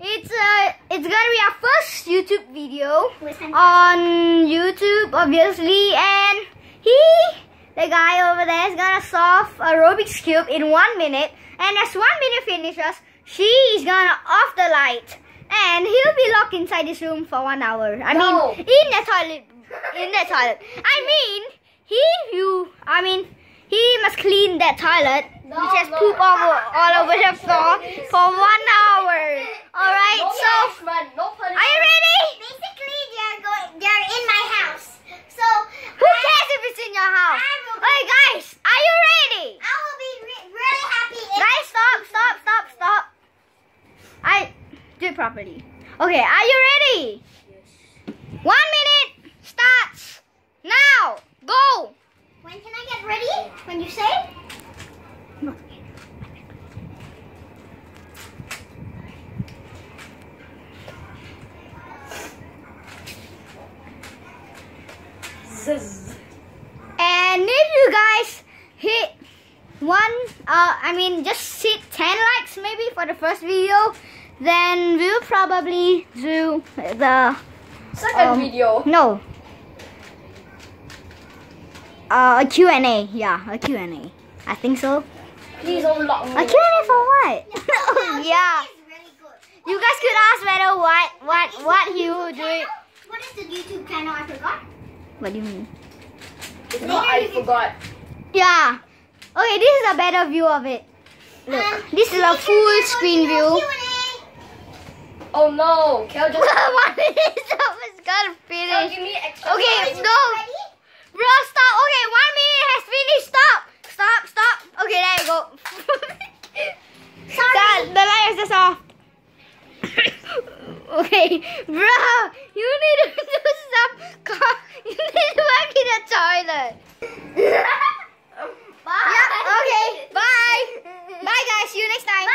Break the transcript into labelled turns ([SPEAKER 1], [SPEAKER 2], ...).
[SPEAKER 1] it's gonna be our first YouTube video on YouTube, obviously, and the guy over there, is gonna solve a Rubik's Cube in 1 minute, and as 1 minute finishes, she is gonna off the light, and he'll be locked inside this room for 1 hour. I mean, in the toilet. He must clean that toilet, which has poop all over the floor for 1 hour. Alright, so are you ready?
[SPEAKER 2] Basically, they're in my house. So
[SPEAKER 1] who cares if it's in your house? Okay, guys, are you ready?
[SPEAKER 2] I will be really happy.
[SPEAKER 1] Guys, stop. Do it properly. Okay, are you ready? Yes. 1 minute starts now. Go.
[SPEAKER 2] When can I get ready? When you say?
[SPEAKER 1] No.
[SPEAKER 3] Zzz.
[SPEAKER 1] And if you guys hit just hit 10 likes maybe for the first video, then we'll probably do the
[SPEAKER 3] second video.
[SPEAKER 1] No. A Q&A. Yeah, a Q&A. I think so.
[SPEAKER 3] Please don't lock me.
[SPEAKER 1] A Q&A for what? Yeah.
[SPEAKER 2] Really good.
[SPEAKER 1] You guys could ask better what he would do it.
[SPEAKER 2] What is the YouTube channel? I forgot.
[SPEAKER 1] What do you mean?
[SPEAKER 3] It's not I forgot.
[SPEAKER 1] Yeah. Okay, this is a better view of it. Look, this is a full screen view.
[SPEAKER 3] Oh no, Kel just
[SPEAKER 1] 1 minute is gonna finish.
[SPEAKER 3] give me extra.
[SPEAKER 1] Okay, no. Bro, stop. Okay, 1 minute has finished. Stop. Okay, there you go. The light is just off. Okay, bro, you need to do some. You need to work in the toilet.
[SPEAKER 2] Bye.
[SPEAKER 1] Yeah, okay, bye. Bye, guys. See you next time.